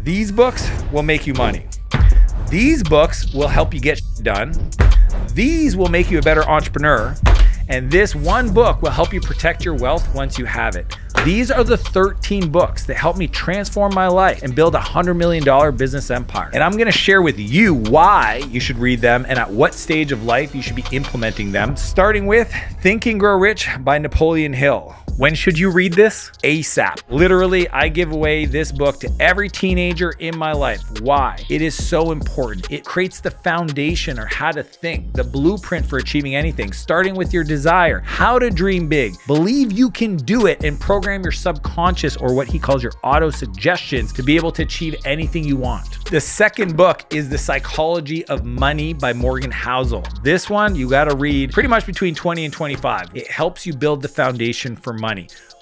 These books will make you money. These books will help you get done. These will make you a better entrepreneur. And this one book will help you protect your wealth once you have it. These are the 13 books that helped me transform my life and build a $100 million business empire. And I'm gonna share with you why you should read them and at what stage of life you should be implementing them, starting with Think and Grow Rich by Napoleon Hill. When should you read this? ASAP. Literally, I give away this book to every teenager in my life. Why? It is so important. It creates the foundation or how to think, the blueprint for achieving anything, starting with your desire, how to dream big, believe you can do it, and program your subconscious or what he calls your auto suggestions to be able to achieve anything you want. The second book is The Psychology of Money by Morgan Housel. This one you got to read pretty much between 20 and 25. It helps you build the foundation for money.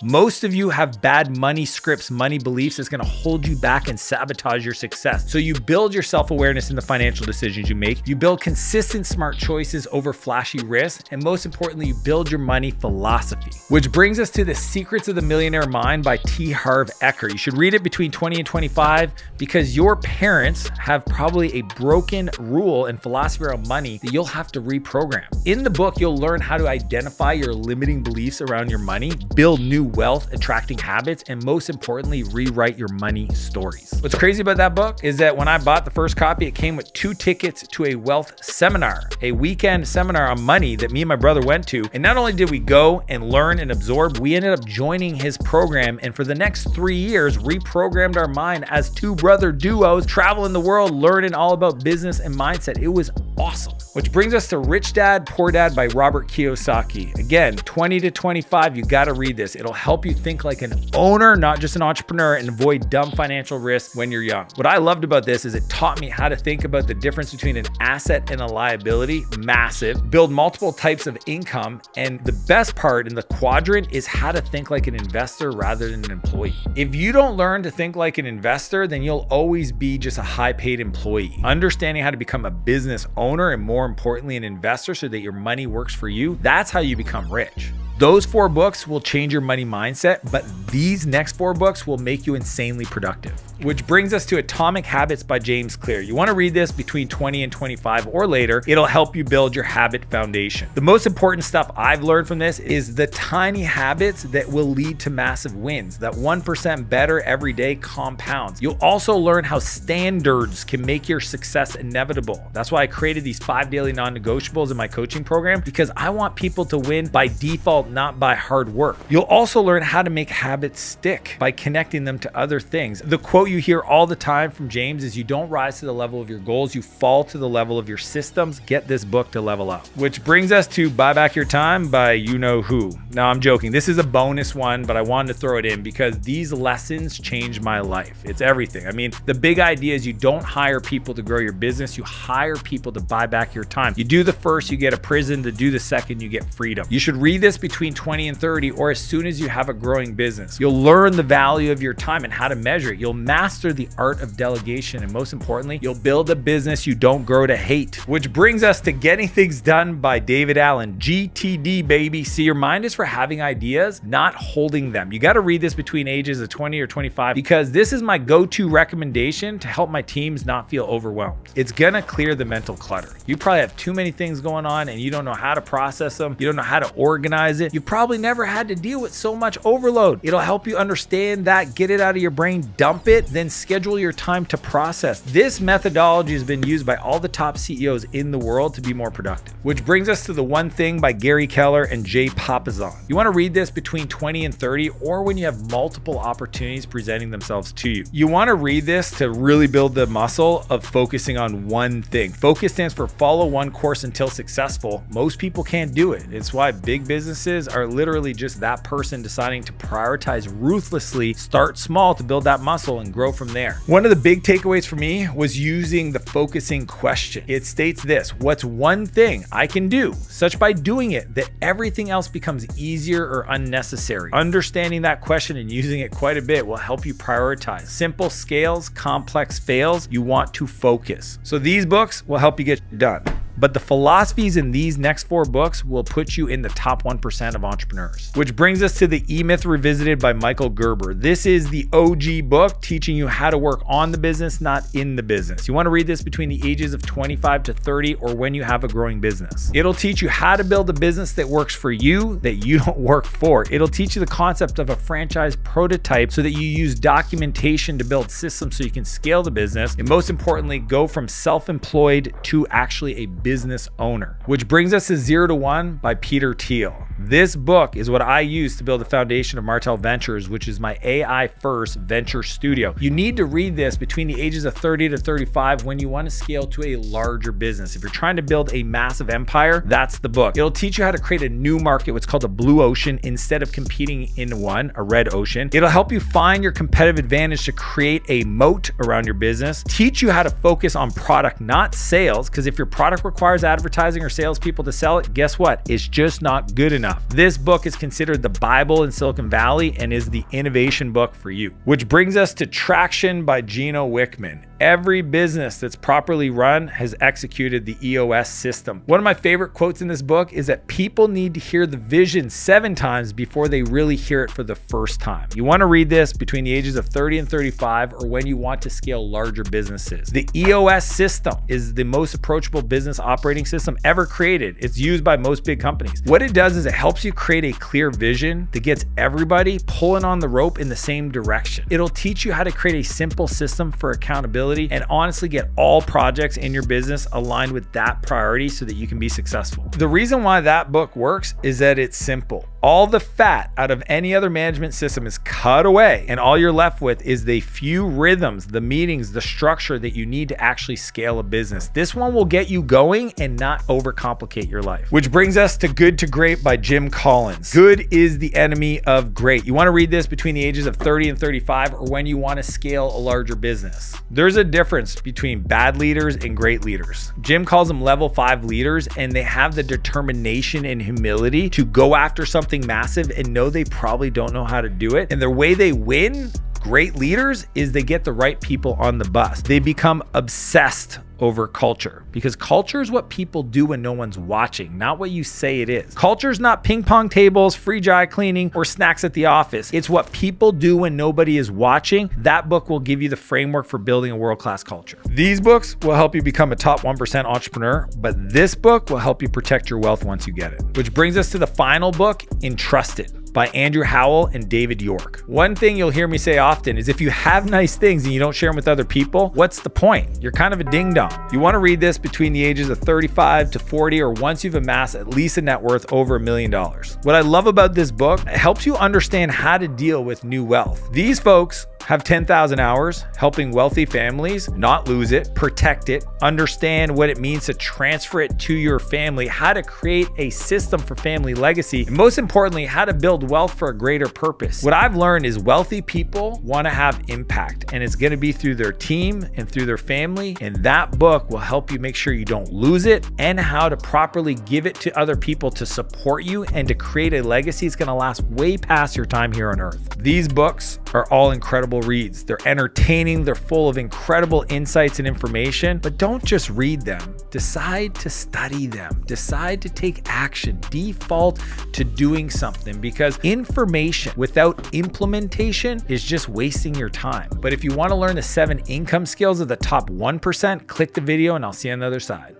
Most of you have bad money scripts, money beliefs that's going to hold you back and sabotage your success. So you build your self-awareness in the financial decisions you make. You build consistent smart choices over flashy risks. And most importantly, you build your money philosophy. Which brings us to The Secrets of the Millionaire Mind by T. Harv Eker. You should read it between 20 and 25 because your parents have probably a broken rule and philosophy around money that you'll have to reprogram. In the book, you'll learn how to identify your limiting beliefs around your money, build new wealth attracting habits, and most importantly, rewrite your money stories. What's crazy about that book is that when I bought the first copy, it came with 2 tickets to a wealth seminar, a weekend seminar on money that me and my brother went to. And not only did we go and learn and absorb, we ended up joining his program. And for the next 3 years, reprogrammed our mind as 2 brother duos, traveling the world, learning all about business and mindset. It was awesome. Which brings us to Rich Dad, Poor Dad by Robert Kiyosaki. Again, 20 to 25, you got to read this. It'll help you think like an owner, not just an entrepreneur, and avoid dumb financial risks when you're young. What I loved about this is it taught me how to think about the difference between an asset and a liability, massive, build multiple types of income, and the best part in the quadrant is how to think like an investor rather than an employee. If you don't learn to think like an investor, then you'll always be just a high-paid employee. Understanding how to become a business owner and more importantly, an investor so that your money works for you, that's how you become rich. Those 4 books will change your money mindset, but these next 4 books will make you insanely productive. Which brings us to Atomic Habits by James Clear. You want to read this between 20 and 25 or later. It'll help you build your habit foundation. The most important stuff I've learned from this is the tiny habits that will lead to massive wins. That 1% better every day compounds. You'll also learn how standards can make your success inevitable. That's why I created these 5 daily non-negotiables in my coaching program, because I want people to win by default, not by hard work. You'll also learn how to make habits stick by connecting them to other things. The quote you hear all the time from James is, you don't rise to the level of your goals, you fall to the level of your systems. Get this book to level up. Which brings us to Buy Back Your Time by you know who. Now I'm joking. This is a bonus one, but I wanted to throw it in because these lessons changed my life. It's everything. I mean, the big idea is you don't hire people to grow your business. You hire people to buy back your time. You do the first, you get a prison. To do the second, you get freedom. You should read this between 20 and 30 or as soon as you have a growing business. You'll learn the value of your time and how to measure it. You'll master the art of delegation, and most importantly, you'll build a business you don't grow to hate. Which brings us to Getting Things Done by David Allen. GTD, baby. See, your mind is for having ideas, not holding them. You got to read this between ages of 20 or 25 because this is my go-to recommendation to help my teams not feel overwhelmed. It's gonna clear the mental clutter. You probably have too many things going on and you don't know how to process them. You don't know how to organize it. You've probably never had to deal with so much overload. It'll help you understand that, get it out of your brain, dump it, then schedule your time to process. This methodology has been used by all the top CEOs in the world to be more productive. Which brings us to The One Thing by Gary Keller and Jay Papasan. You want to read this between 20 and 30 or when you have multiple opportunities presenting themselves to you. You want to read this to really build the muscle of focusing on one thing. Focus stands for follow one course until successful. Most people can't do it. It's why big businesses are literally just that person deciding to prioritize ruthlessly, start small to build that muscle and grow from there. One of the big takeaways for me was using the focusing question. It states this: what's one thing I can do such by doing it that everything else becomes easier or unnecessary? Understanding that question and using it quite a bit will help you prioritize. Simple scales, complex fails. You want to focus. So these books will help you get done. But the philosophies in these next 4 books will put you in the top 1% of entrepreneurs. Which brings us to the E-Myth Revisited by Michael Gerber. This is the OG book teaching you how to work on the business, not in the business. You want to read this between the ages of 25 to 30 or when you have a growing business. It'll teach you how to build a business that works for you, that you don't work for. It'll teach you the concept of a franchise prototype so that you use documentation to build systems so you can scale the business. And most importantly, go from self-employed to actually a business owner. Which brings us to 0 to 1 by Peter Thiel. This book is what I use to build the foundation of Martell Ventures, which is my AI first venture studio. You need to read this between the ages of 30 to 35 when you want to scale to a larger business. If you're trying to build a massive empire, that's the book. It'll teach you how to create a new market, what's called a blue ocean, instead of competing in one, a red ocean. It'll help you find your competitive advantage to create a moat around your business, teach you how to focus on product, not sales, because if your product requires advertising or salespeople to sell it, guess what? It's just not good enough. This book is considered the Bible in Silicon Valley and is the innovation book for you. Which brings us to Traction by Gino Wickman. Every business that's properly run has executed the EOS system. One of my favorite quotes in this book is that people need to hear the vision 7 times before they really hear it for the first time. You want to read this between the ages of 30 and 35 or when you want to scale larger businesses. The EOS system is the most approachable business operating system ever created. It's used by most big companies. What it does is it helps you create a clear vision that gets everybody pulling on the rope in the same direction. It'll teach you how to create a simple system for accountability and honestly get all projects in your business aligned with that priority so that you can be successful. The reason why that book works is that it's simple. All the fat out of any other management system is cut away, and all you're left with is the few rhythms, the meetings, the structure that you need to actually scale a business. This one will get you going and not overcomplicate your life. Which brings us to Good to Great by Jim Collins. Good is the enemy of great. You want to read this between the ages of 30 and 35 or when you want to scale a larger business. There's a difference between bad leaders and great leaders. Jim calls them level 5 leaders, and they have the determination and humility to go after something massive and know they probably don't know how to do it. And the way they win great leaders is they get the right people on the bus. They become obsessed over culture, because culture is what people do when no one's watching, not what you say it is. Culture is not ping pong tables, free dry cleaning, or snacks at the office. It's what people do when nobody is watching. That book will give you the framework for building a world-class culture. These books will help you become a top 1% entrepreneur, but this book will help you protect your wealth once you get it. Which brings us to the final book, Entrusted by Andrew Howell and David York. One thing you'll hear me say often is if you have nice things and you don't share them with other people, what's the point? You're kind of a ding dong. You want to read this between the ages of 35 to 40 or once you've amassed at least a net worth over $1 million. What I love about this book, it helps you understand how to deal with new wealth. These folks have 10,000 hours helping wealthy families not lose it, protect it, understand what it means to transfer it to your family, how to create a system for family legacy, and most importantly, how to build wealth for a greater purpose. What I've learned is wealthy people want to have impact, and it's going to be through their team and through their family. And that book will help you make sure you don't lose it and how to properly give it to other people to support you and to create a legacy that's going to last way past your time here on earth. These books are all incredible reads. They're entertaining, they're full of incredible insights and information, but don't just read them. Decide to study them. Decide to take action. Default to doing something, because information without implementation is just wasting your time. But if you want to learn the 7 income skills of the top 1%, click the video and I'll see you on the other side.